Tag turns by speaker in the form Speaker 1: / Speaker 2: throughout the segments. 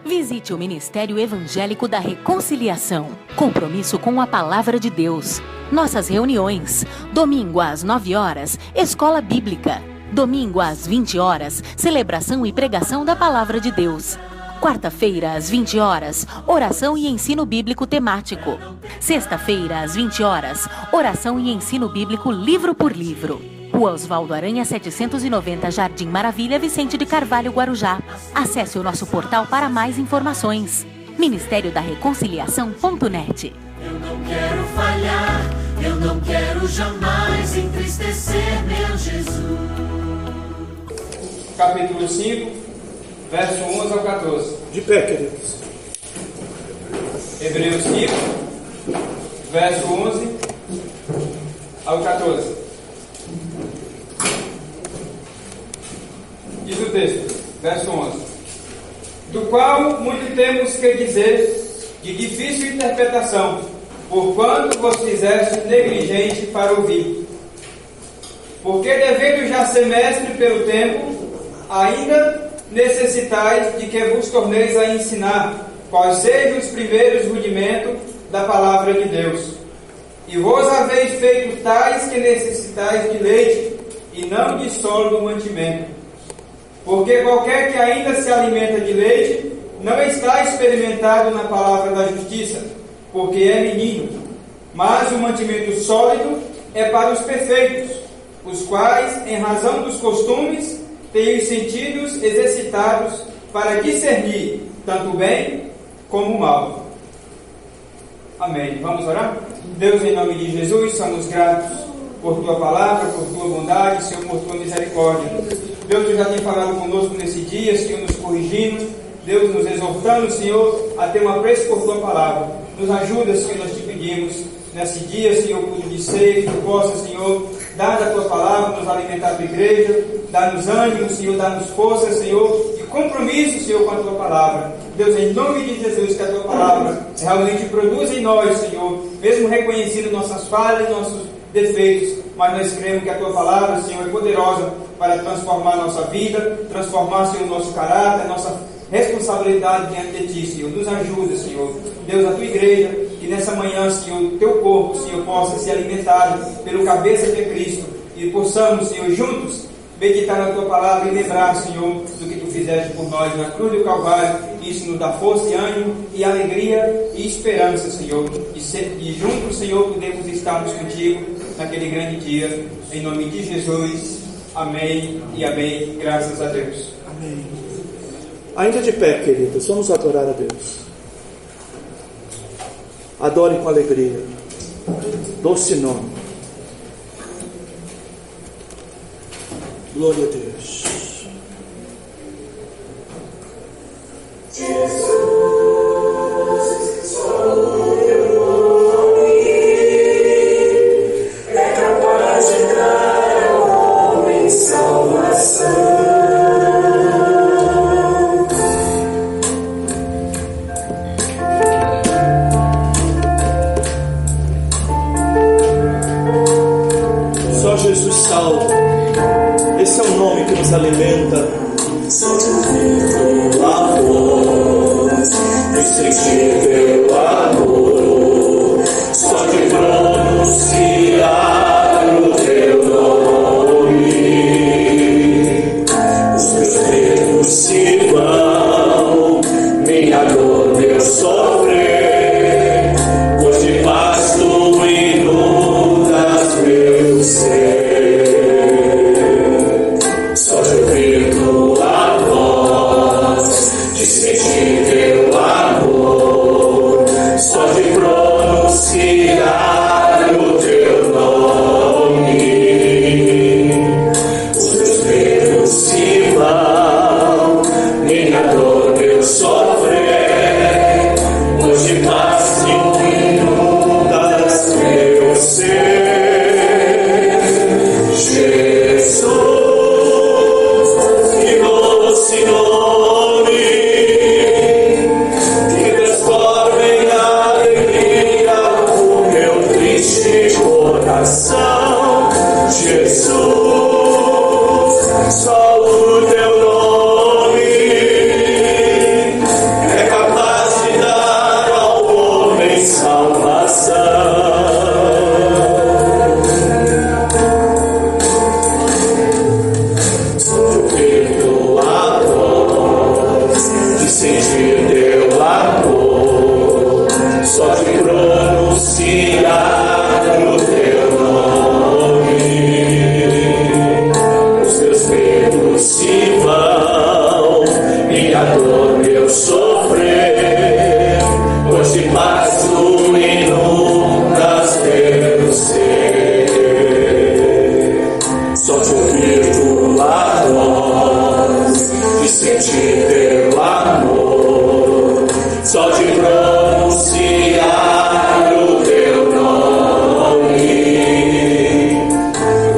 Speaker 1: Visite o Ministério Evangélico da Reconciliação. Compromisso com a Palavra de Deus. Nossas reuniões. Domingo às 9 horas, Escola Bíblica. Domingo às 20 horas, celebração e pregação da Palavra de Deus. Quarta-feira, às 20 horas, oração e ensino bíblico temático. Sexta-feira, às 20 horas, oração e ensino bíblico livro por livro. Rua Osvaldo Aranha, 790, Jardim Maravilha, Vicente de Carvalho, Guarujá. Acesse o nosso portal para mais informações. Ministério da Reconciliação.net.
Speaker 2: Eu não quero falhar, eu não quero jamais entristecer meu Jesus.
Speaker 3: Capítulo 5, verso 11 ao 14.
Speaker 4: De pé, queridos.
Speaker 3: Hebreus 5, verso 11 ao 14. Diz o texto, verso 11: do qual muito temos que dizer, de difícil interpretação, porquanto vos fizeste negligente para ouvir. Porque devendo já ser mestre pelo tempo, ainda necessitais de que vos torneis a ensinar quais sejam os primeiros rudimentos da palavra de Deus. E vos haveis feito tais que necessitais de leite, e não de sólido mantimento. Porque qualquer que ainda se alimenta de leite, não está experimentado na palavra da justiça, porque é menino. Mas o mantimento sólido é para os perfeitos, os quais, em razão dos costumes, têm os sentidos exercitados para discernir tanto o bem como o mal. Amém. Vamos orar? Deus, em nome de Jesus, somos gratos por Tua palavra, por Tua bondade, Senhor, por Tua misericórdia. Deus, Tu já tem falado conosco nesse dia, Senhor, nos corrigindo, Deus, nos exortando, Senhor, a ter um apreço por Tua palavra. Nos ajuda, Senhor, nós te pedimos, nesse dia, Senhor, culto de ceia, que Tu possa, Senhor, dar da Tua palavra, nos alimentar da igreja, dar-nos ânimo, Senhor, dar-nos força, Senhor, e compromisso, Senhor, com a Tua palavra. Deus, em nome de Jesus, que a Tua palavra realmente produza em nós, Senhor, mesmo reconhecendo nossas falhas, nossos defeitos, mas nós cremos que a Tua palavra, Senhor, é poderosa para transformar a nossa vida, transformar, Senhor, o nosso caráter, a nossa responsabilidade diante de Ti, Senhor. Nos ajuda, Senhor. Deus, a Tua igreja, que nessa manhã, Senhor, o Teu corpo, Senhor, possa ser alimentado pelo cabeça de Cristo e possamos, Senhor, juntos meditar na Tua palavra e lembrar, Senhor, do que Tu fizeste por nós na cruz do Calvário. Isso nos dá força e ânimo e alegria e esperança, Senhor. E juntos, Senhor, podemos estarmos contigo naquele grande dia. Em nome de Jesus. Amém e amém. Graças a Deus.
Speaker 4: Amém. Ainda de pé, queridos, vamos adorar a Deus. Adore com alegria. Doce nome. Glória a Deus.
Speaker 2: Jesus, só o Teu nome é capaz de dar ao homem salvação.
Speaker 4: Só Jesus salva. Esse é o nome que nos alimenta. Amor, insensível amor, só de pronunciar o Teu nome, os meus dedos se vão, minha dor, meu sofrer, pois de paz Tu inundas meu ser. Só de ouvir Tua voz sentir teu amor, só de pronunciar o teu nome,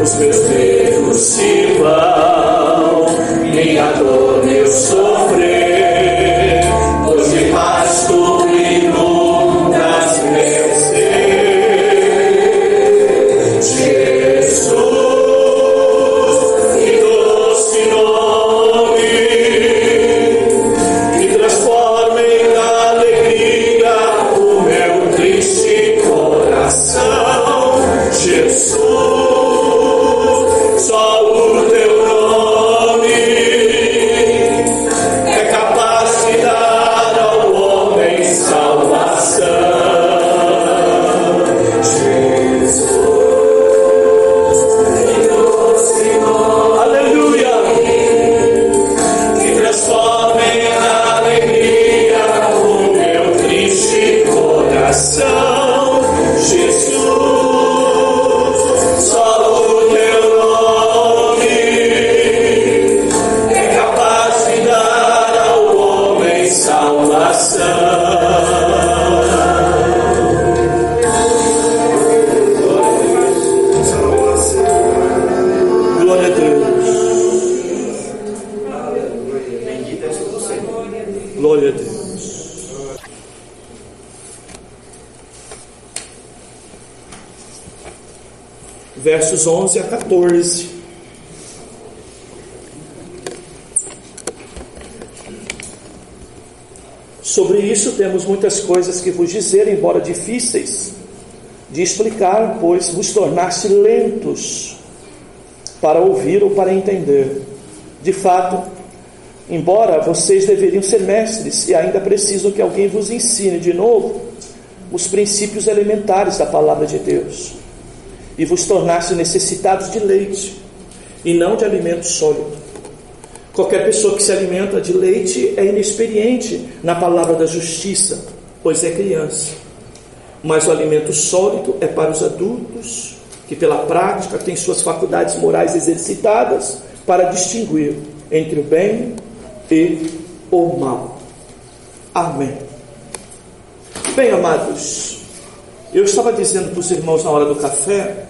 Speaker 4: os meus dedos se vão, minha dor, meu sofrer, pois de paz tu inundas meu ser. Jesus, que doce nome, que transforma em alegria o meu triste coração. Jesus, só o teu nome é capaz de dar ao homem salvação. Jesus, que doce nome, aleluia, que transforma em alegria o meu triste coração. Jesus, só o teu nome é capaz de dar ao homem salvação. Glória a Deus. Glória a Deus. Versos 11 a 14. Sobre isso temos muitas coisas que vos dizer, embora difíceis de explicar, pois vos tornaste lentos para ouvir ou para entender. De fato, embora vocês deveriam ser mestres e ainda precisam que alguém vos ensine de novo os princípios elementares da palavra de Deus, e vos tornaste necessitados de leite e não de alimento sólido. Qualquer pessoa que se alimenta de leite é inexperiente na palavra da justiça, pois é criança. Mas o alimento sólido é para os adultos, que pela prática têm suas faculdades morais exercitadas para distinguir entre o bem e o mal. Amém. Bem, amados, eu estava dizendo para os irmãos na hora do café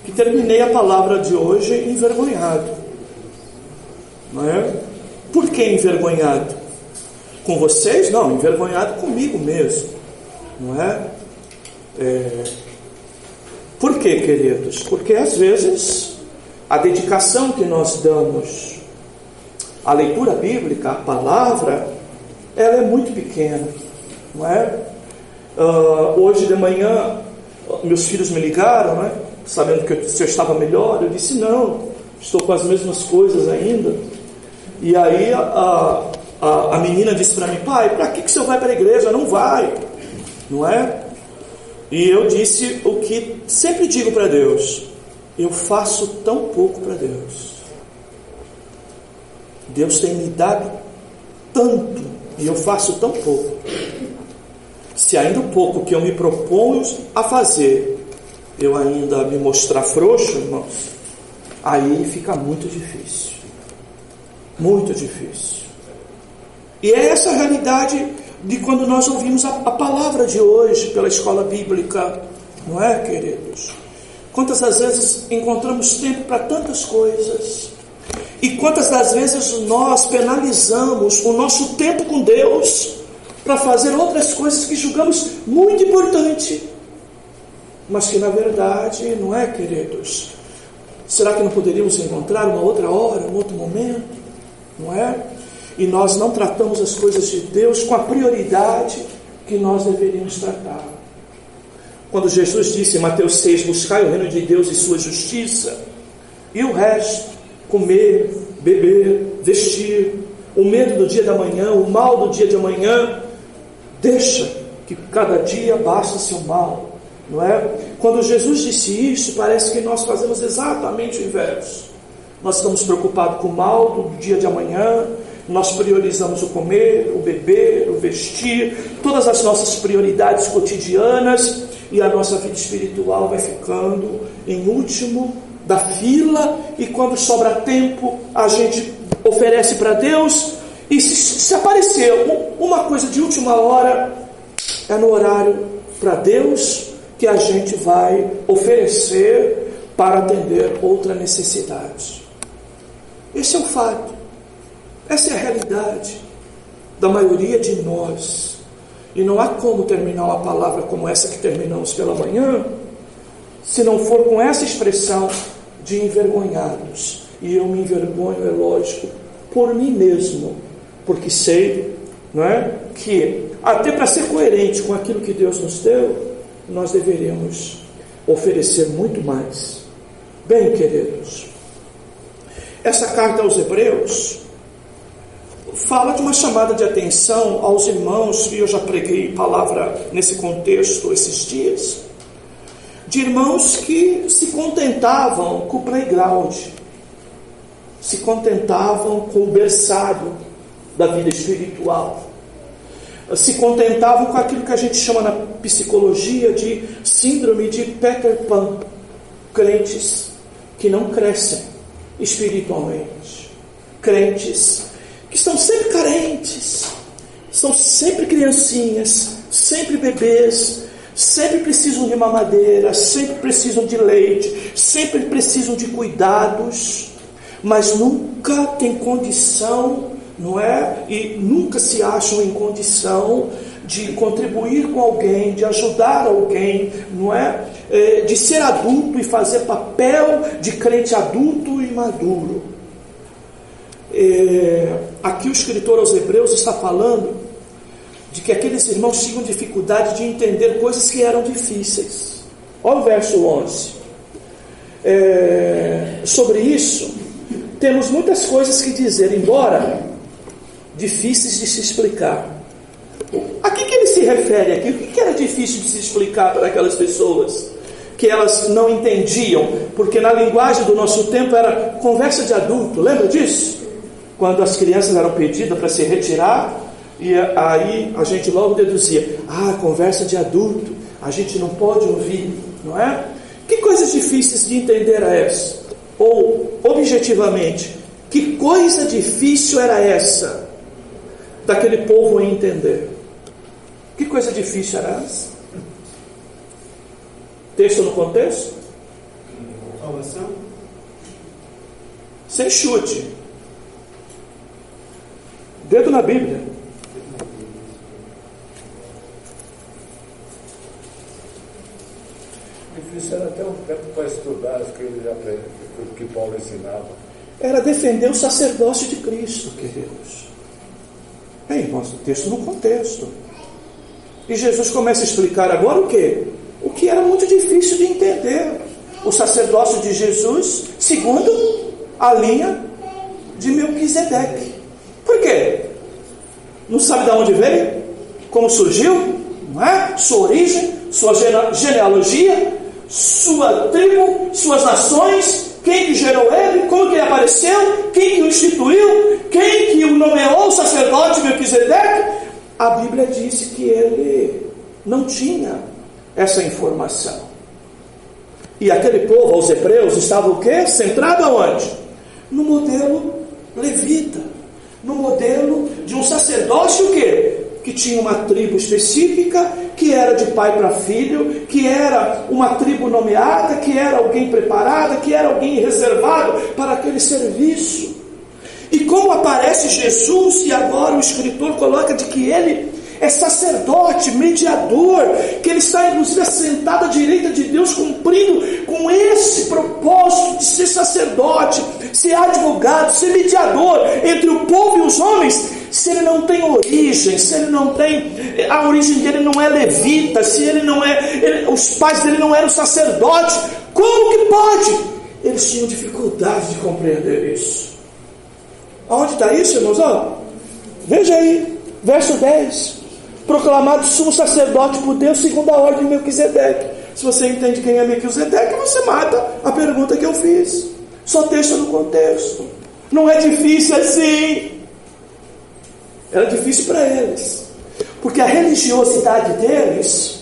Speaker 4: que terminei a palavra de hoje envergonhado. Não é? Por que envergonhado? Com vocês? Não, envergonhado comigo mesmo. Não é? Por quê, queridos? Porque às vezes a dedicação que nós damos à leitura bíblica, à palavra, ela é muito pequena. Não é? Hoje de manhã meus filhos me ligaram, né? Sabendo que eu estava melhor. Eu disse: não, estou com as mesmas coisas ainda. E aí a menina disse para mim: pai, para que o senhor vai para a igreja? Não vai, não é? E eu disse o que sempre digo para Deus: eu faço tão pouco para Deus. Deus tem me dado tanto e eu faço tão pouco. Se ainda o pouco que eu me proponho a fazer eu ainda me mostrar frouxo, irmãos, aí fica muito difícil. Muito difícil. E é essa a realidade de quando nós ouvimos a palavra de hoje pela escola bíblica, não é, queridos? Quantas das vezes encontramos tempo para tantas coisas, e quantas das vezes nós penalizamos o nosso tempo com Deus para fazer outras coisas que julgamos muito importante, mas que na verdade, não é, queridos? Será que não poderíamos encontrar uma outra hora, um outro momento? Não é? E nós não tratamos as coisas de Deus com a prioridade que nós deveríamos tratar. Quando Jesus disse em Mateus 6, buscai o reino de Deus e sua justiça, e o resto, comer, beber, vestir, o medo do dia da manhã, o mal do dia de amanhã, deixa que cada dia basta seu mal. Não é? Quando Jesus disse isso, parece que nós fazemos exatamente o inverso. Nós estamos preocupados com o mal do dia de amanhã, nós priorizamos o comer, o beber, o vestir, todas as nossas prioridades cotidianas, e a nossa vida espiritual vai ficando em último da fila, e quando sobra tempo, a gente oferece para Deus, e se aparecer uma coisa de última hora, é no horário para Deus que a gente vai oferecer para atender outra necessidade. Esse é o fato, essa é a realidade da maioria de nós. E não há como terminar uma palavra como essa que terminamos pela manhã, se não for com essa expressão de envergonhados. E eu me envergonho, é lógico, por mim mesmo, porque sei, não é, que até para ser coerente com aquilo que Deus nos deu, nós deveríamos oferecer muito mais. Bem, queridos, essa carta aos Hebreus fala de uma chamada de atenção aos irmãos, e eu já preguei palavra nesse contexto esses dias, de irmãos que se contentavam com o playground, se contentavam com o berçário da vida espiritual, se contentavam com aquilo que a gente chama na psicologia de síndrome de Peter Pan, crentes que não crescem espiritualmente, crentes que estão sempre carentes, são sempre criancinhas, sempre bebês, sempre precisam de mamadeira, sempre precisam de leite, sempre precisam de cuidados, mas nunca tem condição, não é? E nunca se acham em condição de contribuir com alguém, de ajudar alguém, não é? De ser adulto e fazer papel de crente adulto e maduro. Aqui o escritor aos Hebreus está falando de que aqueles irmãos tinham dificuldade de entender coisas que eram difíceis. Olha o verso 11. Sobre isso, temos muitas coisas que dizer, embora difíceis de se explicar. A que ele se refere aqui? O que era difícil de se explicar para aquelas pessoas? Que elas não entendiam, porque na linguagem do nosso tempo era conversa de adulto, lembra disso? Quando as crianças eram pedidas para se retirar, e aí a gente logo deduzia, conversa de adulto, a gente não pode ouvir, não é? Que coisas difíceis de entender era essa? Ou, objetivamente, que coisa difícil era essa daquele povo em entender? Que coisa difícil era essa? Texto no contexto?
Speaker 5: Salvação?
Speaker 4: Sem chute. Dedo na Bíblia.
Speaker 5: Difícil era até um tempo para estudar as coisas que Paulo ensinava.
Speaker 4: Era defender o sacerdócio de Cristo, queridos. Irmãos, o texto no contexto. E Jesus começa a explicar agora o quê? O que era muito difícil de entender. O sacerdócio de Jesus, segundo a linha de Melquisedeque. Por quê? Não sabe de onde veio? Como surgiu? Não é? Sua origem, sua genealogia, sua tribo, suas nações, quem que gerou ele, como que ele apareceu, quem que o instituiu, quem que o nomeou sacerdote Melquisedeque. A Bíblia disse que ele não tinha essa informação. E aquele povo, aos Hebreus, estava o quê? Centrado aonde? No modelo levita, no modelo de um sacerdócio o quê? Que tinha uma tribo específica, que era de pai para filho, que era uma tribo nomeada, que era alguém preparado, que era alguém reservado para aquele serviço. E como aparece Jesus, e agora o escritor coloca de que ele é sacerdote, mediador, que ele está inclusive assentado à direita de Deus, cumprindo com esse propósito de ser sacerdote, ser advogado, ser mediador entre o povo e os homens. Se ele não tem origem, se ele não tem, a origem dele não é levita, se ele não é, os pais dele não eram sacerdotes, como que pode? Eles tinham dificuldade de compreender isso. Aonde está isso, irmãos? Veja aí, verso 10. Proclamado sumo sacerdote por Deus segundo a ordem de Melquisedeque. Se você entende quem é Melquisedeque, você mata a pergunta que eu fiz. Só texto no contexto. Não é difícil assim. Era difícil para eles, porque a religiosidade deles,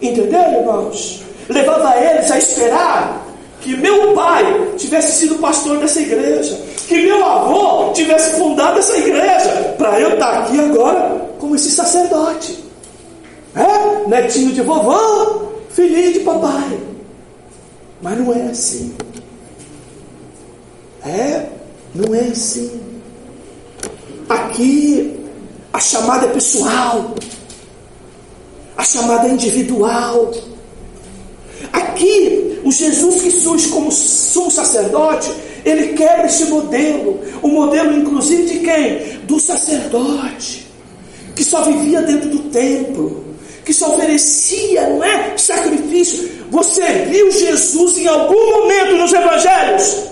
Speaker 4: entenderam, irmãos? Levava eles a esperar que meu pai tivesse sido pastor dessa igreja, que meu avô tivesse fundado essa igreja, para eu estar aqui agora como esse sacerdote. Netinho de vovó, filhinho de papai. Mas não é assim. Não é assim. Aqui a chamada é pessoal, a chamada é individual. Aqui o Jesus que surge como sumo sacerdote, ele quebra esse modelo, o modelo inclusive de quem? Do sacerdote, que só vivia dentro do templo, que só oferecia, não é, sacrifício. Você viu Jesus em algum momento nos evangelhos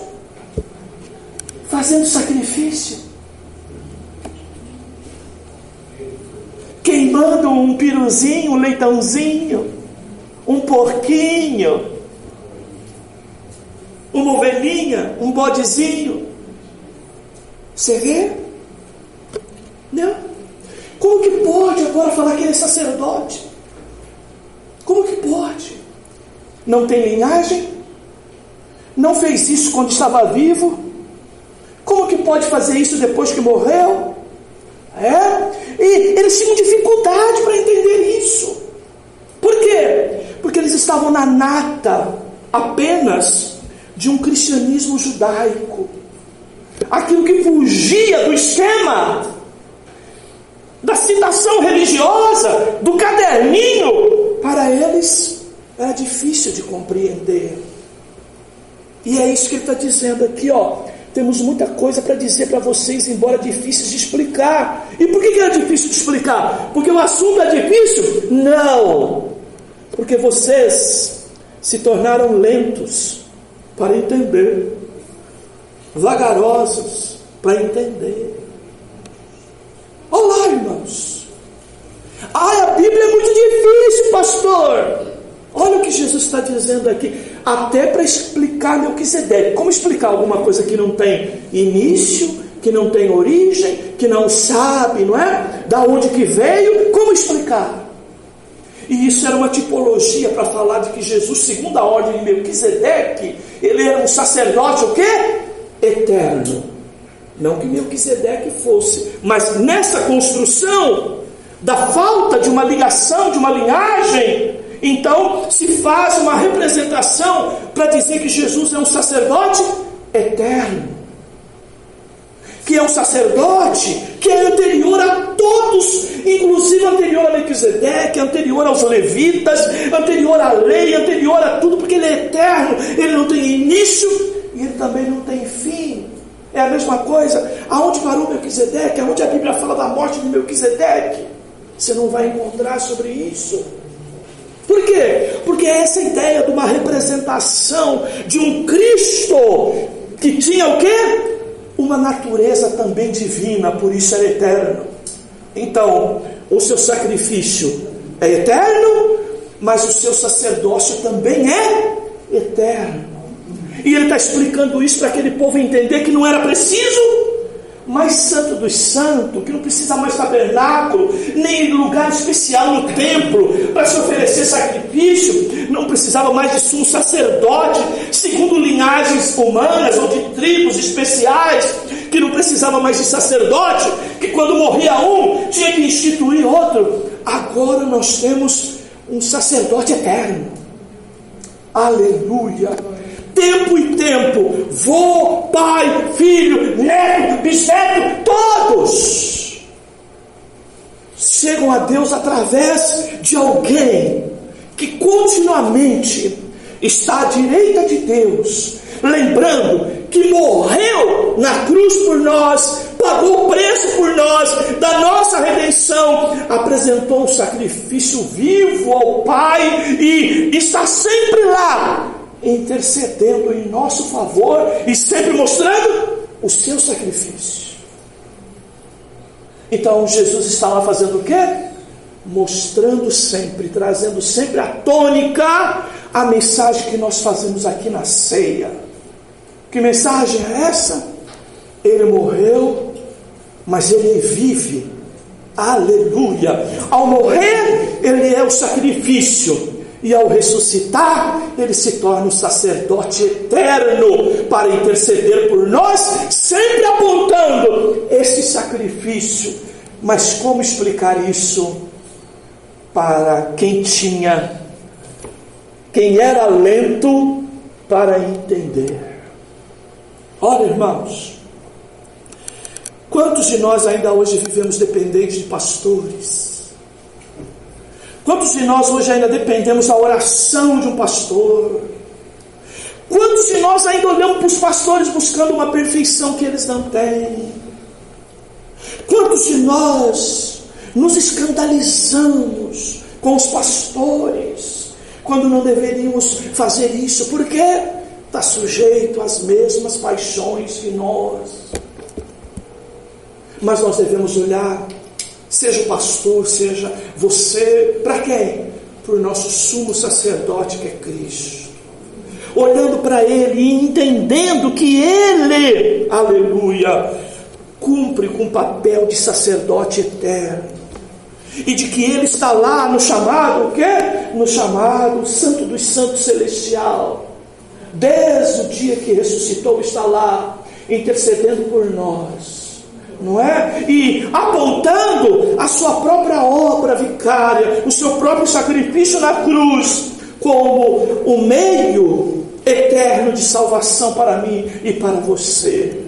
Speaker 4: fazendo sacrifício? Queimando um piruzinho, um leitãozinho, um porquinho, uma ovelhinha, um bodezinho. Você vê? Não. Como que pode agora falar que ele é sacerdote? Como que pode? Não tem linhagem? Não fez isso quando estava vivo? Como que pode fazer isso depois que morreu? E eles tinham dificuldade para entender isso. Por quê? Porque eles estavam na nata apenas de um cristianismo judaico. Aquilo que fugia do esquema, da citação religiosa, do caderninho, para eles era difícil de compreender. E é isso que ele está dizendo aqui, temos muita coisa para dizer para vocês, embora difícil de explicar. E por que era difícil de explicar? Porque o assunto é difícil? Não. Porque vocês se tornaram lentos para entender, vagarosos para entender. Olá, irmãos. A Bíblia é muito difícil, pastor. Olha o que Jesus está dizendo aqui. Até para explicar Melquisedeque. Como explicar alguma coisa que não tem início, que não tem origem, que não sabe, não é? Da onde que veio? Como explicar? E isso era uma tipologia para falar de que Jesus, segundo a ordem de Melquisedeque, ele era um sacerdote o quê? Eterno. Não que Melquisedeque fosse, mas nessa construção da falta de uma ligação, de uma linhagem, então se faz uma representação para dizer que Jesus é um sacerdote eterno, que é um sacerdote que é anterior a todos, inclusive anterior a Melquisedeque, anterior aos levitas, anterior à lei, anterior a tudo, porque ele é eterno, ele não tem início e ele também não tem fim. É a mesma coisa, aonde parou Melquisedeque, aonde a Bíblia fala da morte de Melquisedeque, você não vai encontrar sobre isso. Por quê? Porque essa ideia de uma representação de um Cristo que tinha o quê? Uma natureza também divina, por isso era eterno. Então, o seu sacrifício é eterno, mas o seu sacerdócio também é eterno. E ele está explicando isso para aquele povo entender que não era preciso mais santo dos santos, que não precisa mais tabernáculo, nem lugar especial no templo para se oferecer sacrifício, não precisava mais de sumo sacerdote, segundo linhagens humanas ou de tribos especiais, que não precisava mais de sacerdote, que quando morria um, tinha que instituir outro. Agora nós temos um sacerdote eterno. Aleluia! Tempo e tempo, vô, pai, filho, neto, bisneto, todos chegam a Deus através de alguém que continuamente está à direita de Deus, lembrando que morreu na cruz por nós, pagou o preço por nós, da nossa redenção, apresentou um sacrifício vivo ao Pai e está sempre lá, intercedendo em nosso favor e sempre mostrando o seu sacrifício. Então Jesus está lá fazendo o quê? Mostrando sempre, trazendo sempre a tônica, a mensagem que nós fazemos aqui na ceia. Que mensagem é essa? Ele morreu, mas ele vive. Aleluia! Ao morrer, ele é o sacrifício. E ao ressuscitar, ele se torna um sacerdote eterno para interceder por nós, sempre apontando buscando esse sacrifício. Mas como explicar isso para quem era lento para entender? Olha, irmãos, quantos de nós ainda hoje vivemos dependentes de pastores? Quantos de nós hoje ainda dependemos da oração de um pastor? Quantos de nós ainda olhamos para os pastores buscando uma perfeição que eles não têm? Quantos de nós nos escandalizamos com os pastores quando não deveríamos fazer isso? Por quê? Está sujeito às mesmas paixões que nós. Mas nós devemos olhar, seja o pastor, seja você, para quem? Para o nosso sumo sacerdote, que é Cristo. Olhando para Ele e entendendo que Ele, aleluia, cumpre com o papel de sacerdote eterno. E de que Ele está lá no chamado, o quê? No chamado Santo dos Santos Celestial. Desde o dia que ressuscitou, está lá, intercedendo por nós, não é? E apontando a sua própria obra vicária, o seu próprio sacrifício na cruz, como o meio eterno de salvação para mim e para você.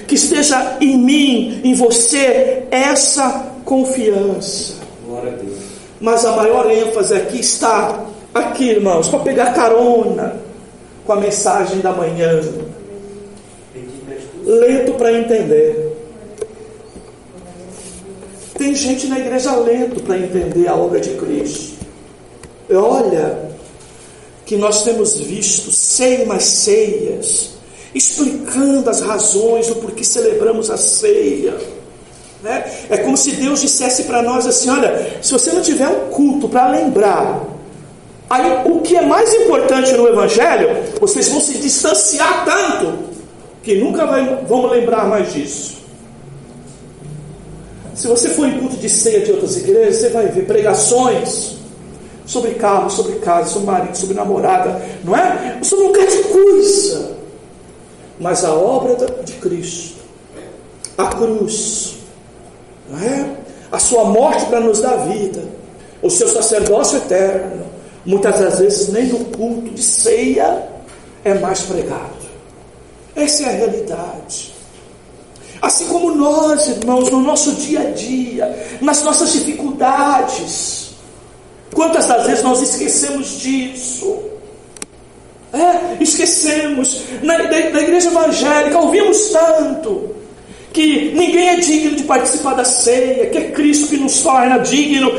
Speaker 4: Que esteja em mim, em você, essa confiança.
Speaker 3: Glória a Deus.
Speaker 4: Mas a maior ênfase aqui está, aqui, irmãos, para pegar carona com a mensagem da manhã. Lento para entender. Tem gente na igreja lento para entender a obra de Cristo. Olha, que nós temos visto ceias explicando as razões do porquê celebramos a ceia, né? É como se Deus dissesse para nós assim: olha, se você não tiver um culto para lembrar, aí o que é mais importante no Evangelho, vocês vão se distanciar tanto que nunca vão lembrar mais disso. Se você for em culto de ceia de outras igrejas, você vai ver pregações sobre carro, sobre casa, sobre marido, sobre namorada, não é? Sobre um bocado de coisa. Mas a obra de Cristo, a cruz, não é? A sua morte para nos dar vida, o seu sacerdócio eterno, muitas das vezes nem no culto de ceia é mais pregado. Essa é a realidade. Assim como nós, irmãos, no nosso dia a dia, nas nossas dificuldades, quantas das vezes nós esquecemos disso? Esquecemos. Na igreja evangélica ouvimos tanto que ninguém é digno de participar da ceia, que é Cristo que nos torna digno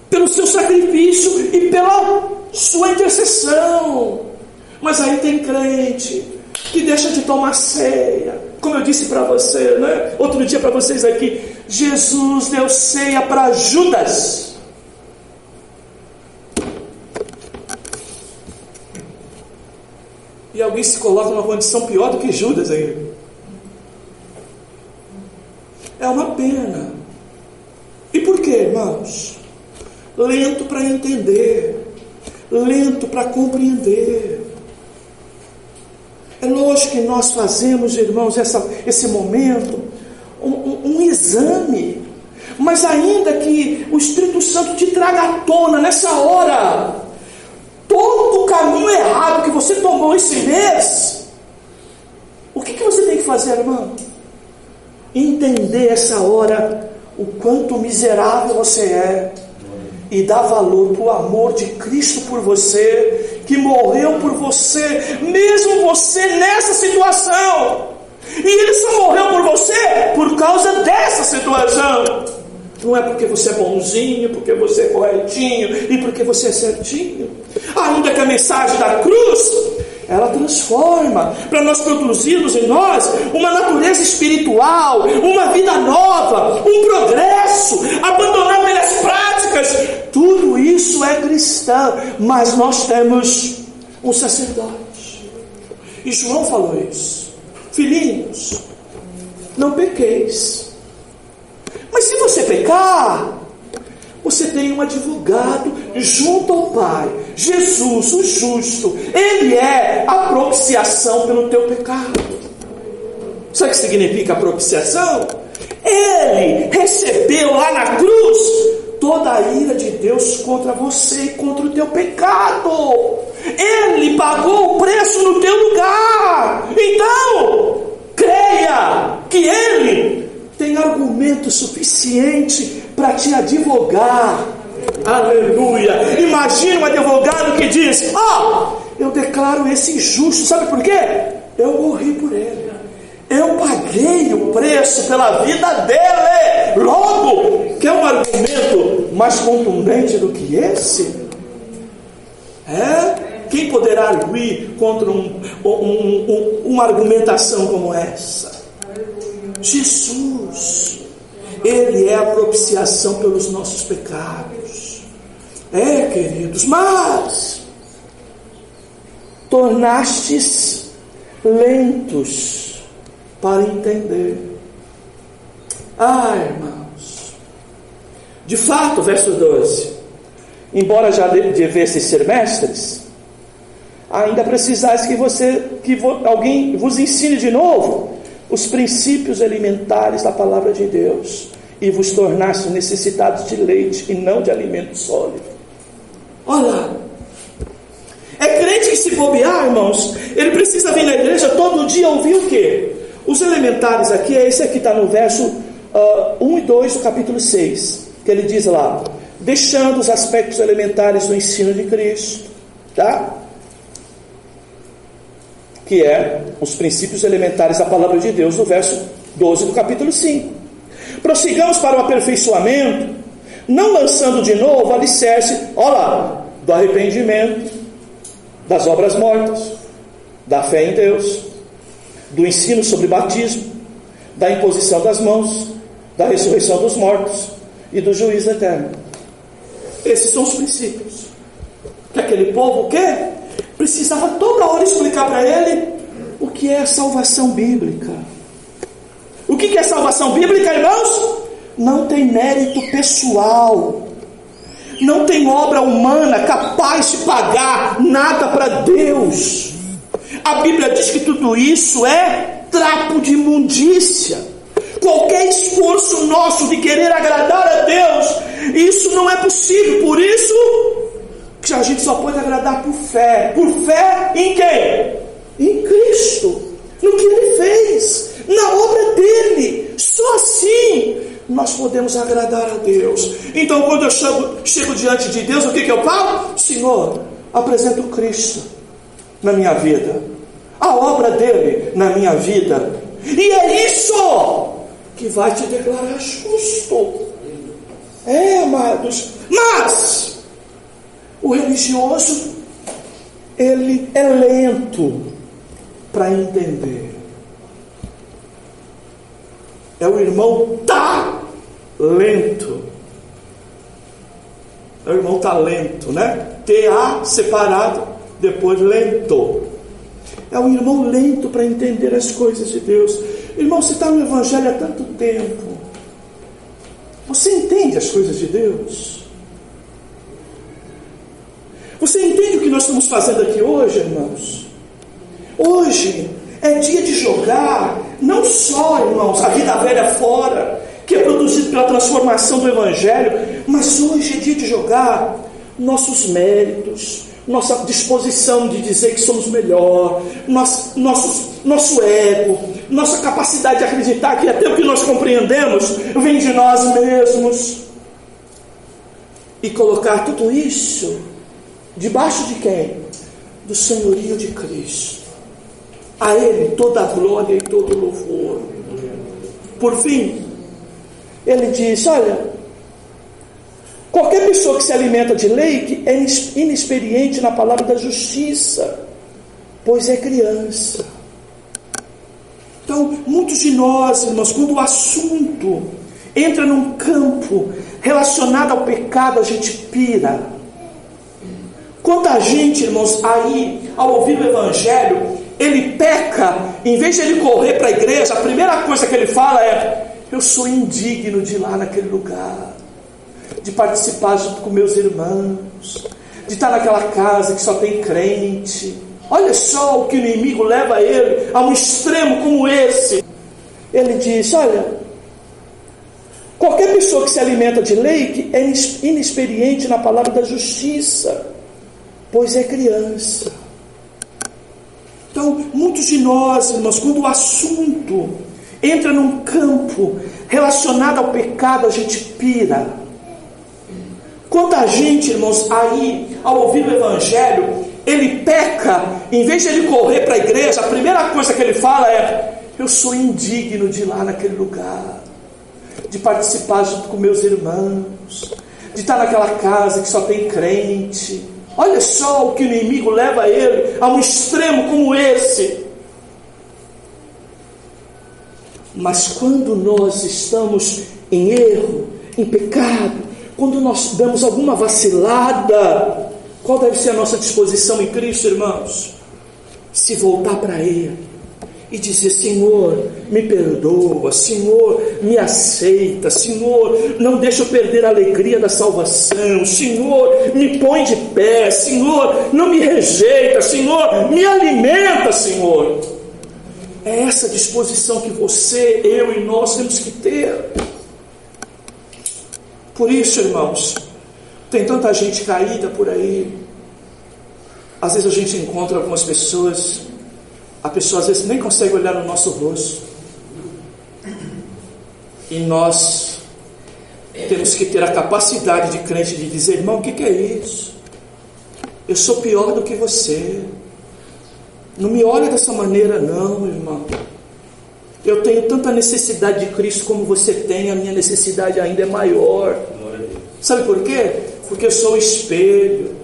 Speaker 4: pelo seu sacrifício e pela sua intercessão. Mas aí tem crente que deixa de tomar ceia. Como eu disse para você, né? Outro dia para vocês aqui, Jesus deu ceia para Judas. E alguém se coloca numa condição pior do que Judas ainda. É uma pena. E por quê, irmãos? Lento para entender, lento para compreender. É lógico que nós fazemos, irmãos, esse momento, um exame. Mas ainda que o Espírito Santo te traga à tona nessa hora todo o caminho errado que você tomou esse mês, o que você tem que fazer, irmão? Entender essa hora o quanto miserável você é e dar valor para o amor de Cristo por você, que morreu por você, mesmo você nessa situação. E Ele só morreu por você por causa dessa situação. Não é porque você é bonzinho, porque você é corretinho e porque você é certinho. Ainda que a mensagem da cruz, ela transforma, para nós produzirmos em nós uma natureza espiritual, uma vida nova, um progresso, abandonar velhas práticas. Tudo isso é cristão, mas nós temos um sacerdote. E João falou isso: filhinhos, não pequeis. Mas se você pecar, você tem um advogado junto ao Pai, Jesus, o justo. Ele é a propiciação pelo teu pecado. Sabe o que significa propiciação? Ele recebeu lá na cruz toda a ira de Deus contra você e contra o teu pecado. Ele pagou o preço no teu lugar. Então, creia que Ele tem argumento suficiente para te advogar. Aleluia! Imagina um advogado que diz: eu declaro esse injusto. Sabe por quê? Eu morri por ele. Eu paguei o preço pela vida dele. Logo, quer um argumento mais contundente do que esse? Quem poderá arguir contra uma argumentação como essa? Jesus. Ele é a propiciação pelos nossos pecados. Queridos, mas tornastes lentos para entender. Irmãos, de fato, verso 12, embora já devesseis ser mestres, ainda precisais que alguém vos ensine de novo os princípios elementares da palavra de Deus, e vos tornasse necessitados de leite e não de alimento sólido. Olha, é crente que se bobear, irmãos, ele precisa vir na igreja todo dia ouvir o quê? Os elementares aqui, esse aqui está no verso 1 e 2 do capítulo 6, que ele diz lá: deixando os aspectos elementares do ensino de Cristo, tá? Que é os princípios elementares da palavra de Deus, no verso 12 do capítulo 5. Prossigamos para o aperfeiçoamento, não lançando de novo o alicerce, do arrependimento, das obras mortas, da fé em Deus, do ensino sobre batismo, da imposição das mãos, da ressurreição dos mortos e do juízo eterno. Esses são os princípios que aquele povo precisava toda hora explicar para ele o que é a salvação bíblica. O que é salvação bíblica, irmãos? Não tem mérito pessoal, não tem obra humana capaz de pagar nada para Deus. A Bíblia diz que tudo isso é trapo de imundícia. Qualquer esforço nosso de querer agradar a Deus, isso não é possível. Por isso que a gente só pode agradar por fé. Por fé em quem? Em Cristo, no que Ele fez, na obra dele. Só assim nós podemos agradar a Deus. Então, quando eu chego diante de Deus, o que eu falo? Senhor, apresento Cristo na minha vida, a obra dele na minha vida, e é isso que vai te declarar justo. Amados, mas o religioso, ele é lento para entender. É o irmão talento. É o irmão talento, né? T-A separado, depois lento. É um irmão lento para entender as coisas de Deus. Irmão, você está no Evangelho há tanto tempo. Você entende as coisas de Deus? Você entende o que nós estamos fazendo aqui hoje, irmãos? Hoje é dia de jogar, não só, irmãos, a vida velha fora, que é produzido pela transformação do Evangelho, mas hoje é dia de jogar nossos méritos, nossa disposição de dizer que somos melhor, nosso ego, nossa capacidade de acreditar que até o que nós compreendemos vem de nós mesmos, e colocar tudo isso debaixo de quem? Do senhorio de Cristo. A Ele toda a glória e todo o louvor. Por fim, ele diz: olha, qualquer pessoa que se alimenta de leite é inexperiente na palavra da justiça, pois é criança. Então, muitos de nós, irmãos, quando o assunto entra num campo relacionado ao pecado, a gente pira. Quanta gente, irmãos, aí, ao ouvir o Evangelho, ele peca, em vez de ele correr para a igreja, a primeira coisa que ele fala é: eu sou indigno de ir lá naquele lugar, de participar junto com meus irmãos, de estar naquela casa que só tem crente. Olha só o que o inimigo leva ele a um extremo como esse. Ele diz: olha, qualquer pessoa que se alimenta de leite é inexperiente na palavra da justiça, pois é criança. Então, muitos de nós, irmãos, quando o assunto entra num campo relacionado ao pecado, a gente pira. Quanta gente, irmãos, aí, ao ouvir o Evangelho, ele peca, em vez de ele correr para a igreja, a primeira coisa que ele fala é: eu sou indigno de ir lá naquele lugar, de participar junto com meus irmãos, de estar naquela casa que só tem crente. Olha só o que o inimigo leva ele a um extremo como esse. Mas quando nós estamos em erro, em pecado, quando nós damos alguma vacilada, qual deve ser a nossa disposição em Cristo, irmãos? Se voltar para Ele e dizer: Senhor, me perdoa, Senhor, me aceita, Senhor, não deixa eu perder a alegria da salvação, Senhor, me põe de pé, Senhor, não me rejeita, Senhor, me alimenta, Senhor. É essa disposição que você, eu e nós temos que ter. Por isso, irmãos, tem tanta gente caída por aí. Às vezes a gente encontra algumas pessoas, a pessoa às vezes nem consegue olhar no nosso rosto, e nós temos que ter a capacidade de crente de dizer: irmão, o que é isso? Eu sou pior do que você, não me olha dessa maneira não, irmão. Eu tenho tanta necessidade de Cristo como você tem, a minha necessidade ainda é maior. Sabe por quê? Porque eu sou o espelho.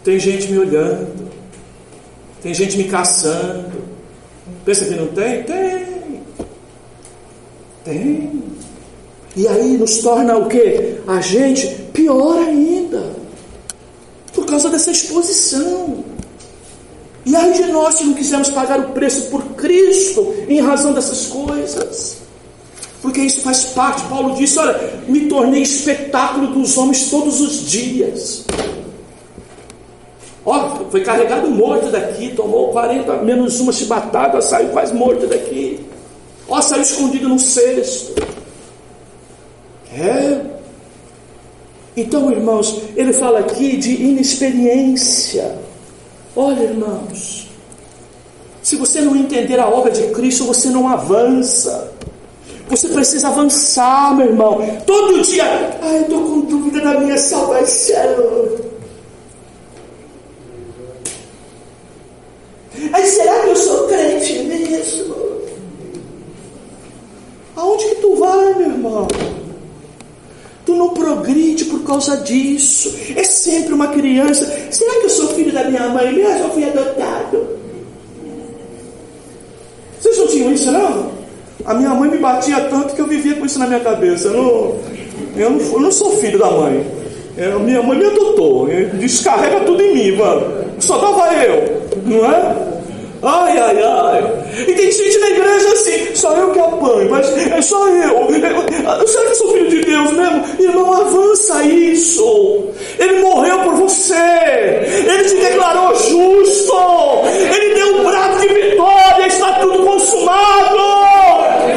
Speaker 4: Tem gente me olhando, tem gente me caçando. Pensa que não tem? Tem. E aí nos torna o quê? A gente pior ainda, por causa dessa exposição. E aí de nós, se não quisermos pagar o preço por Cristo em razão dessas coisas, porque isso faz parte. Paulo disse: olha, me tornei espetáculo dos homens todos os dias. Ó, foi carregado morto daqui, tomou 40 menos uma chibatada, saiu quase morto daqui. Ó, saiu escondido num cesto. Então, irmãos, ele fala aqui de inexperiência. Olha, irmãos, se você não entender a obra de Cristo, você não avança. Você precisa avançar, meu irmão. Todo dia: eu estou com dúvida da minha salvação. Será que eu sou crente mesmo? Aonde que tu vai, meu irmão? Tu não progride por causa disso. É sempre uma criança: será que eu sou filho da minha mãe mesmo? Eu fui adotado. Vocês não tinham isso, não? A minha mãe me batia tanto que eu vivia com isso na minha cabeça. Eu não sou filho da mãe. Minha mãe me adotou. Descarrega tudo em mim, mano. Só dava eu, não é? Ai. E tem gente na igreja assim: só eu que apanho, mas é só eu. Será que eu sou filho de Deus mesmo? Irmão, avança isso. Ele morreu por você. Ele te declarou justo. Ele deu um brado de vitória. Está tudo consumado.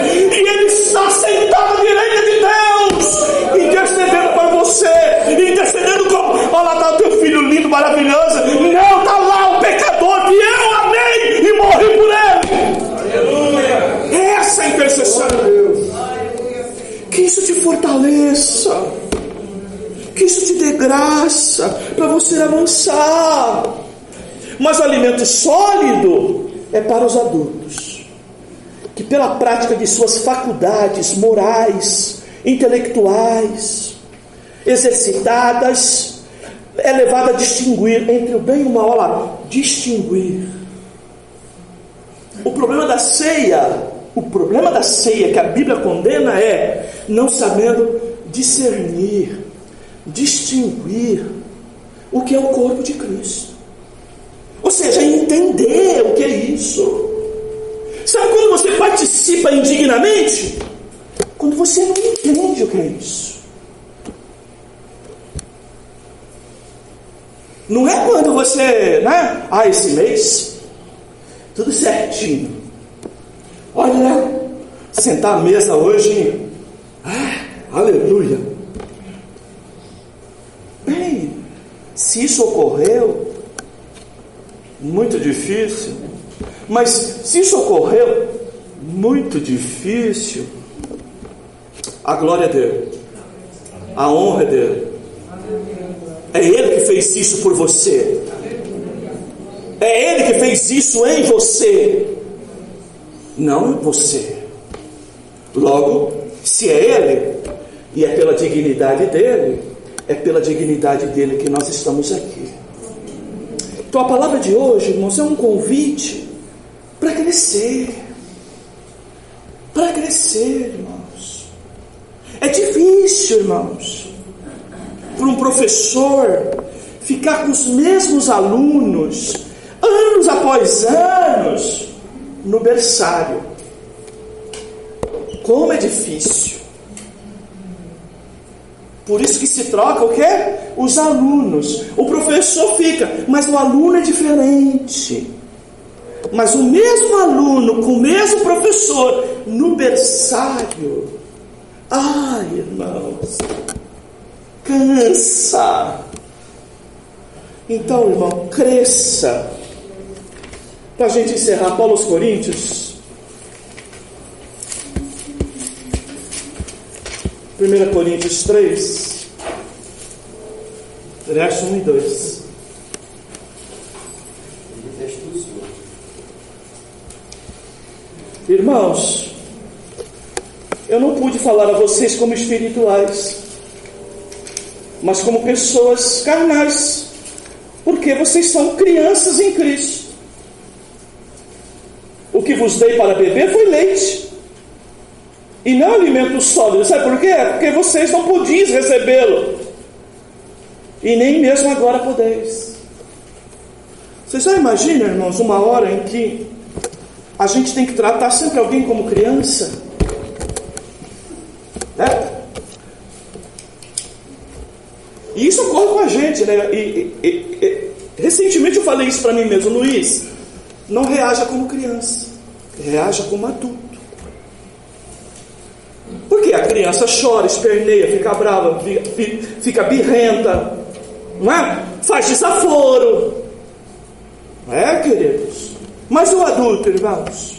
Speaker 4: E Ele está sentado à direita de Deus, intercedendo por você. Intercedendo como: olha lá, está o teu filho lindo, maravilhoso. Não, está lá o pecador que eu amei e morri por ele. Aleluia. Essa é a intercessão. Que isso te fortaleça, que isso te dê graça para você avançar. Mas o alimento sólido é para os adultos, que pela prática de suas faculdades morais, intelectuais, exercitadas, é levado a distinguir entre o bem e o mal. Olha lá, distinguir. O problema da ceia que a Bíblia condena é não sabendo discernir, distinguir o que é o corpo de Cristo. Ou seja, entender o que é isso. Sabe quando você participa indignamente? Quando você não entende o que é isso. Não é quando você, esse mês, tudo certinho. Olha, sentar à mesa hoje, aleluia. Bem, se isso ocorreu, muito difícil, mas se isso ocorreu, muito difícil, a glória é dele, a honra é dele. É Ele que fez isso por você. É Ele que fez isso em você, não em você. Logo, se é Ele, e é pela dignidade dele, é pela dignidade dele que nós estamos aqui. Então a palavra de hoje, irmãos, é um convite para crescer. Para crescer, irmãos. É difícil, irmãos, para um professor ficar com os mesmos alunos, anos após anos, no berçário. Como é difícil. Por isso que se troca o quê? Os alunos. O professor fica, mas o aluno é diferente. Mas o mesmo aluno com o mesmo professor no berçário, ai, irmãos, cansa. Então, irmão, cresça. Para a gente encerrar, Paulo aos Coríntios, 1 Coríntios 3, verso 1 e 2. Irmãos, eu não pude falar a vocês como espirituais, mas como pessoas carnais, porque vocês são crianças em Cristo. O que vos dei para beber foi leite, e não alimento sólido. Sabe por quê? Porque vocês não podiam recebê-lo, e nem mesmo agora podeis. Vocês já imaginam, irmãos, uma hora em que a gente tem que tratar sempre alguém como criança? Né? E isso ocorre com a gente, né? Recentemente eu falei isso para mim mesmo: Luiz, não reaja como criança, reaja como adulto. Porque a criança chora, esperneia, fica brava, fica birrenta, não é? Faz desaforo, não é, queridos? Mas o adulto, irmãos,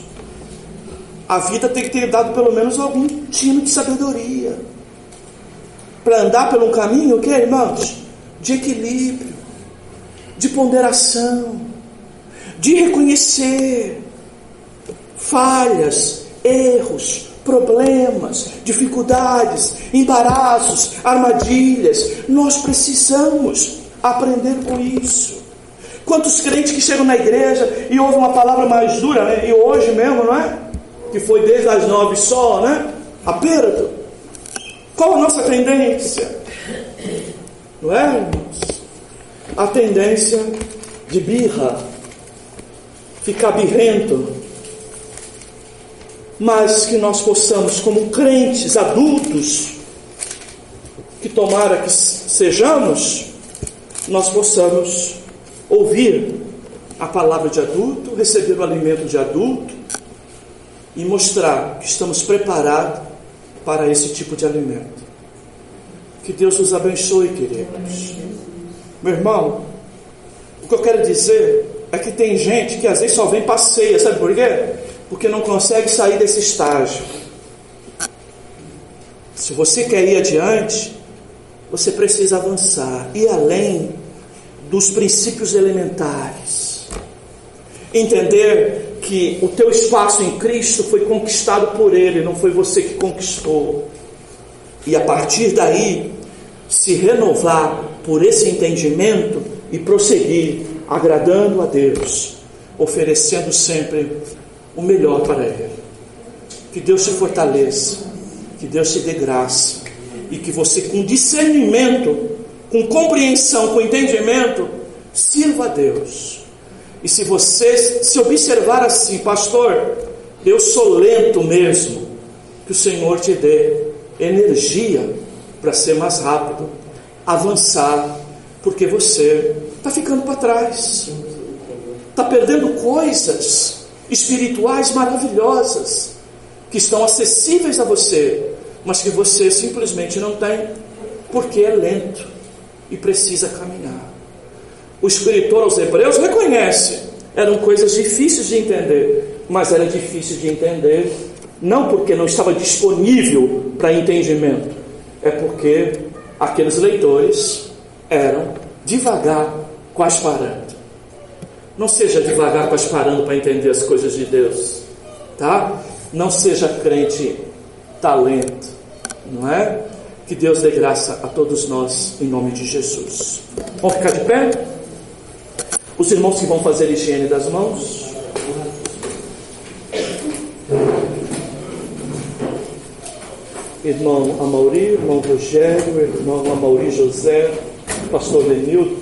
Speaker 4: a vida tem que ter dado pelo menos algum tino de sabedoria para andar por um caminho, o que, irmãos? De equilíbrio, de ponderação, de reconhecer falhas, erros, problemas, dificuldades, embaraços, armadilhas. Nós precisamos aprender com isso. Quantos crentes que chegam na igreja e ouvem uma palavra mais dura, né? E hoje mesmo, não é? Que foi desde as 9 só, né? Aperto. Qual a nossa tendência? Não é, irmãos? A tendência de birra, ficar birrento. Mas que nós possamos, como crentes adultos, que tomara que sejamos, nós possamos ouvir a palavra de adulto, receber o alimento de adulto e mostrar que estamos preparados para esse tipo de alimento. Que Deus nos abençoe, queridos. Meu irmão, o que eu quero dizer é que tem gente que às vezes só vem passeia, sabe por quê? Porque não consegue sair desse estágio. Se você quer ir adiante, você precisa avançar, ir além dos princípios elementares. Entender que o teu espaço em Cristo foi conquistado por Ele, não foi você que conquistou. E a partir daí, se renovar por esse entendimento e prosseguir agradando a Deus, oferecendo sempre o melhor para Ele. Que Deus te fortaleça, que Deus te dê graça, e que você, com discernimento, com compreensão, com entendimento, sirva a Deus. E se você se observar assim: pastor, eu sou lento mesmo, que o Senhor te dê energia para ser mais rápido, avançar, porque você está ficando para trás, está perdendo coisas espirituais maravilhosas, que estão acessíveis a você, mas que você simplesmente não tem, porque é lento e precisa caminhar. O escritor aos Hebreus reconhece, eram coisas difíceis de entender, mas era difícil de entender, não porque não estava disponível para entendimento, é porque aqueles leitores eram devagar quase parando. Não seja devagar quase parando para entender as coisas de Deus, tá? Não seja crente talento, não é? Que Deus dê graça a todos nós, em nome de Jesus. Vamos ficar de pé? Os irmãos que vão fazer higiene das mãos. Irmão Amauri, irmão Rogério, irmão Amauri José, pastor Lenildo,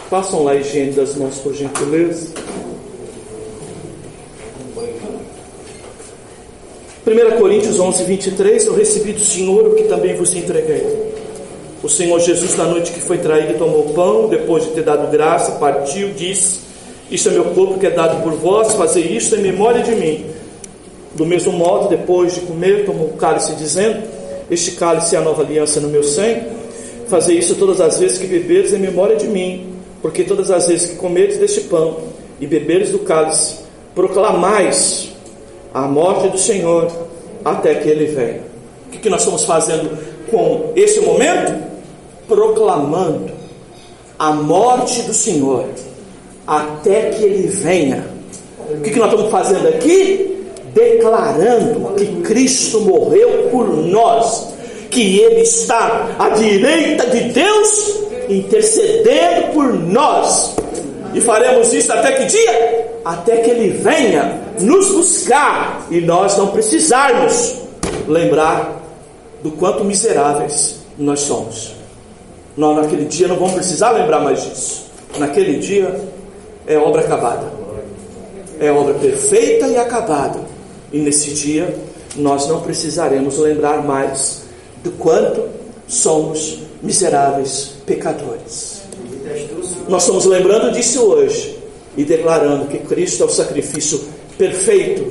Speaker 4: façam lá a higiene das mãos, por gentileza. 1 Coríntios 11, 23, eu recebi do Senhor o que também vos entreguei. O Senhor Jesus, na noite que foi traído, tomou o pão, depois de ter dado graça, partiu, disse: isto é meu corpo que é dado por vós, fazei isto em memória de mim. Do mesmo modo, depois de comer, tomou o cálice, dizendo: este cálice é a nova aliança no meu sangue, fazei isso todas as vezes que beberes em memória de mim, porque todas as vezes que comeres deste pão e beberes do cálice, proclamais a morte do Senhor até que Ele venha. O que nós estamos fazendo com esse momento? Proclamando a morte do Senhor até que Ele venha. O que nós estamos fazendo aqui? Declarando que Cristo morreu por nós, que Ele está à direita de Deus, intercedendo por nós. E faremos isso até que dia? Até que Ele venha nos buscar e nós não precisarmos lembrar do quanto miseráveis nós somos. Nós naquele dia não vamos precisar lembrar mais disso. Naquele dia é obra acabada, é obra perfeita e acabada. E nesse dia nós não precisaremos lembrar mais do quanto somos miseráveis pecadores. Nós estamos lembrando disso hoje e declarando que Cristo é o sacrifício perfeito,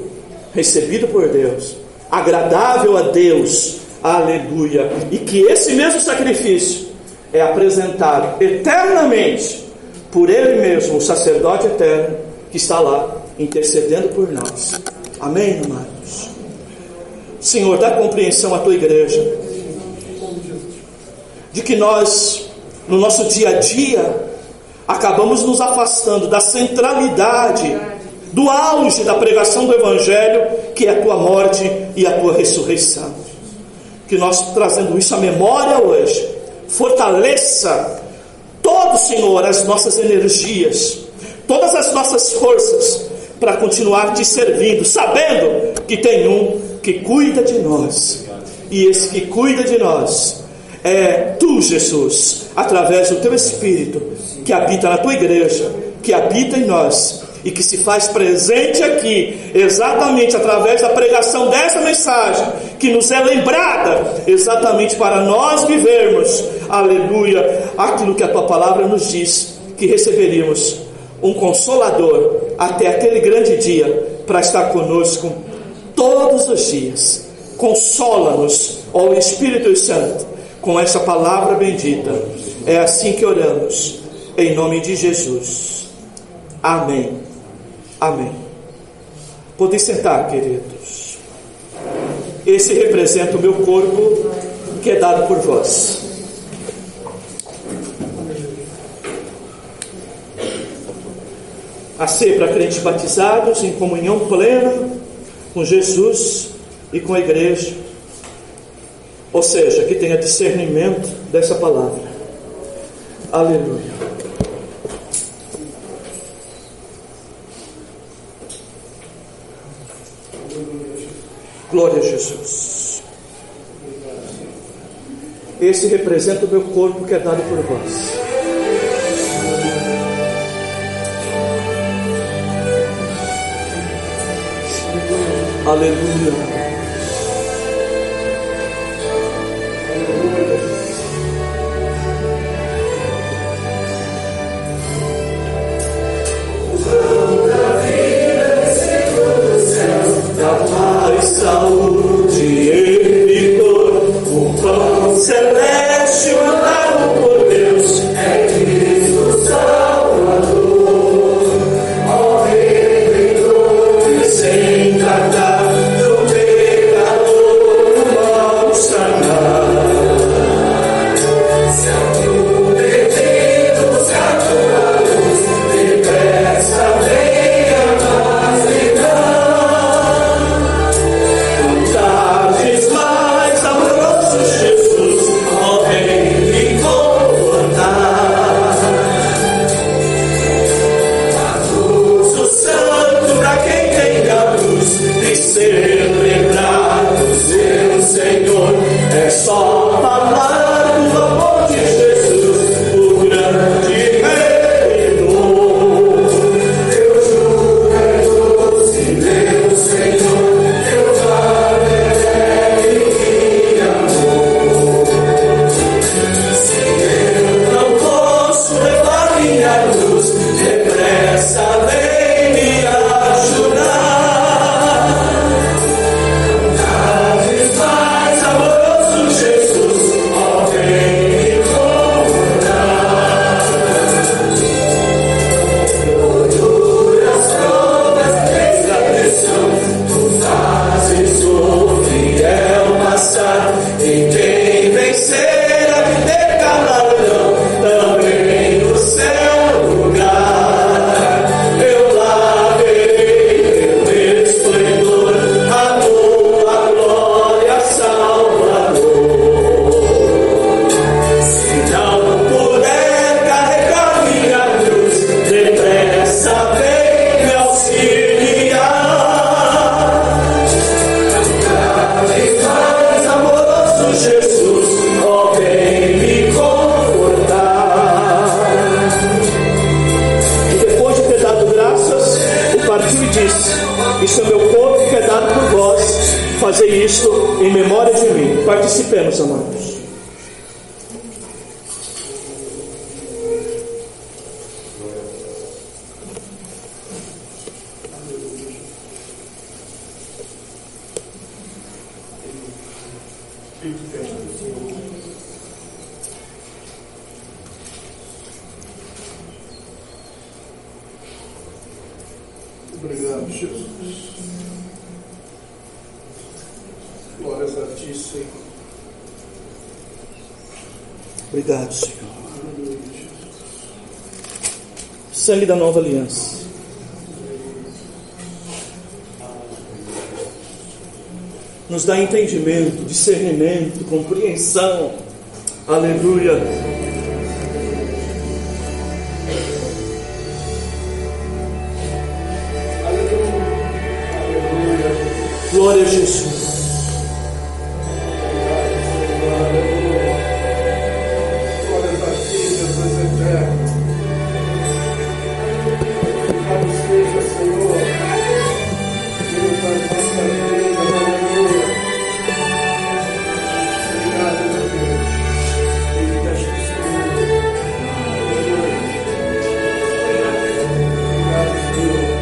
Speaker 4: recebido por Deus, agradável a Deus, aleluia, e que esse mesmo sacrifício é apresentado eternamente por Ele mesmo, o sacerdote eterno, que está lá intercedendo por nós. Amém, amados? Senhor, dá compreensão à Tua igreja de que nós, no nosso dia a dia, acabamos nos afastando da centralidade, do auge da pregação do Evangelho, que é a Tua morte e a Tua ressurreição. Que nós, trazendo isso à memória hoje, fortaleça todo, Senhor, as nossas energias, todas as nossas forças, para continuar Te servindo, sabendo que tem um que cuida de nós, e esse que cuida de nós é Tu, Jesus, através do Teu Espírito, que habita na Tua igreja, que habita em nós, e que se faz presente aqui, exatamente através da pregação dessa mensagem, que nos é lembrada, exatamente para nós vivermos, aleluia, aquilo que a Tua palavra nos diz, que receberíamos um Consolador, até aquele grande dia, para estar conosco todos os dias. Consola-nos, ó Espírito Santo, com essa palavra bendita. É assim que oramos, em nome de Jesus. Amém. Amém. Podem sentar, queridos. Esse representa o meu corpo, que é dado por vós. A ceia para crentes batizados em comunhão plena com Jesus e com a igreja, ou seja, que tenha discernimento dessa palavra. Aleluia. Glória a Jesus. Esse representa o meu corpo, que é dado por vós. Aleluia.
Speaker 2: Santa vida,
Speaker 4: paz, saúde e vigor, o pão celeste mandado por Deus é Cristo Salvador, ó Redentor, sem tratar do pecador no mal sanar. Se algum devido se atua luz, depressa venha mais ligar. Cantares mais amoroso Jesus, ó Rei me confortar. A luz do santo pra quem tem a luz de ser lembrado, seu Senhor, é só falar do amor de Jesus, o grande Redentor. Teu jugo é doce, meu Senhor, teu vale é amor. Se eu não posso levar minha luz, depressa vem me ajudar. Cantares mais amoroso Jesus, ó vem me confortar. Por duras provas tens aflição, tu fazes o fiel passar. E quem vencer a viver calarão, também no seu lugar. Eu lá verei teu esplendor, a tua glória, Salvador. Se não puder carregar minha cruz, depressa vem me auxiliar. Cantares mais amoroso Jesus, ó vem me confortar. E depois de ter dado graças, o partiu e disse: isto é meu corpo que é dado por vós, fazei isto em memória de mim. Participemos, amados.
Speaker 6: Obrigado, Jesus. Glórias a ti, Senhor.
Speaker 4: Obrigado, Senhor. Sangue da nova aliança. Nos dá entendimento, discernimento, compreensão. Aleluia. Glória a Jesus.
Speaker 6: Glórias a ti, Jesus eterno. Louvado seja, Senhor, Deus das nossas vidas. Aleluia. Obrigado, meu Deus. Ele te testemunho. Aleluia. Obrigado, Senhor.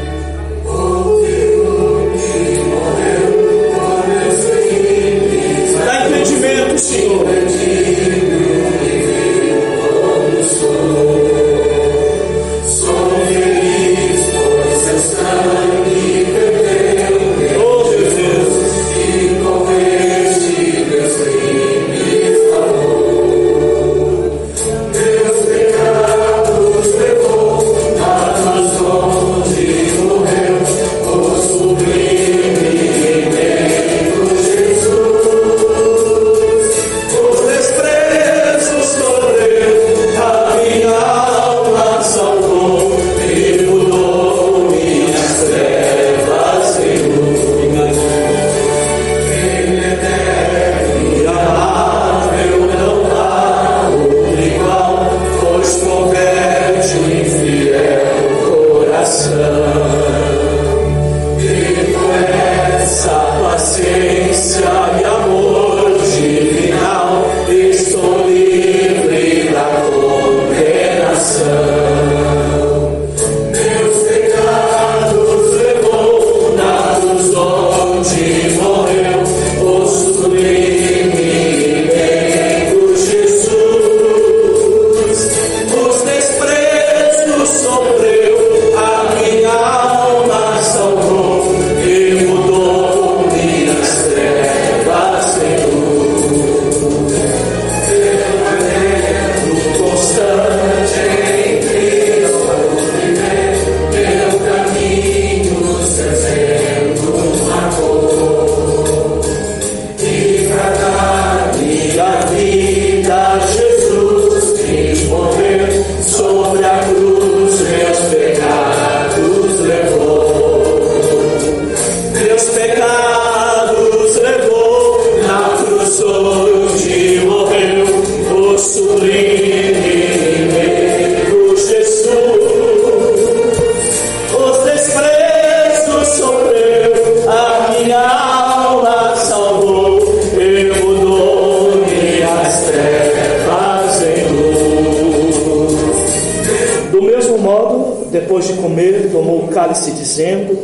Speaker 4: cálice dizendo: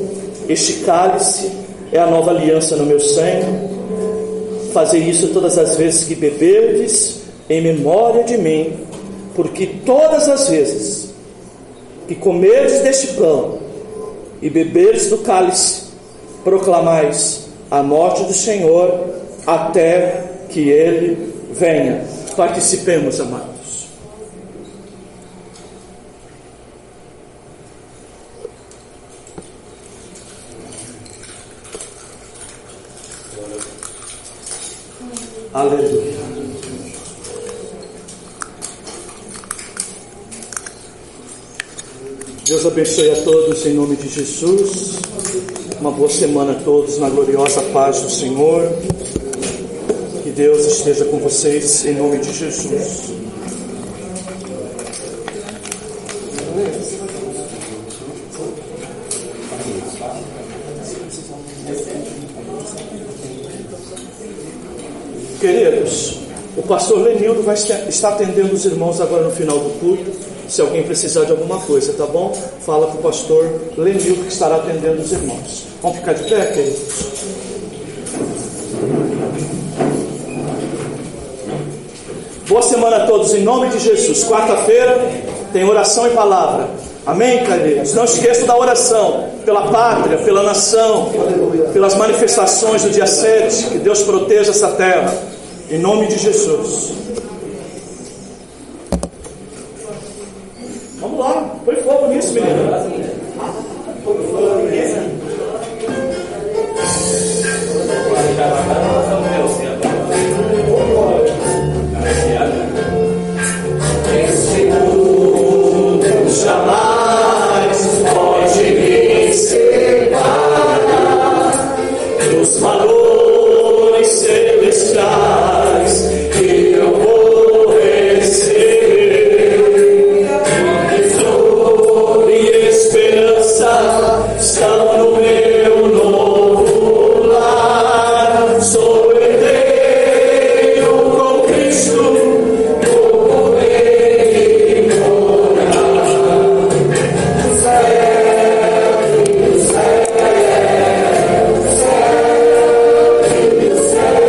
Speaker 4: este cálice é a nova aliança no meu sangue. Fazei isso todas as vezes que beberdes, em memória de mim, porque todas as vezes que comerdes deste pão e beberdes do cálice, proclamais a morte do Senhor até que Ele venha. Participemos, amados. Aleluia. Deus abençoe a todos em nome de Jesus. Uma boa semana a todos na gloriosa paz do Senhor. Que Deus esteja com vocês em nome de Jesus. Queridos, o pastor Lenildo vai estar atendendo os irmãos agora no final do culto. Se alguém precisar de alguma coisa, tá bom? Fala para o pastor Lenildo que estará atendendo os irmãos. Vamos ficar de pé, queridos? Boa semana a todos em nome de Jesus. Quarta-feira tem oração e palavra. Amém, queridos? Não esqueçam da oração pela pátria, pela nação, pelas manifestações do dia 7. Que Deus proteja essa terra. Em nome de Jesus. Vamos lá. Põe fogo nisso, menino. Põe fogo nisso. Esse mundo jamais pode me separar dos valores celestiais que eu vou receber. Flor e esperança estão no meu novo lar. Sou herdeiro com Cristo, vou correr e morar no céu, no céu, no céu, no céu.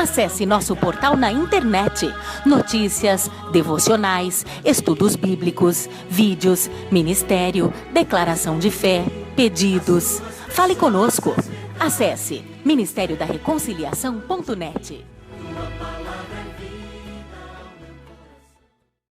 Speaker 1: Acesse nosso portal na internet. Notícias, devocionais, estudos bíblicos, vídeos, ministério, declaração de fé, pedidos. Fale conosco. Acesse ministériodareconciliação.net.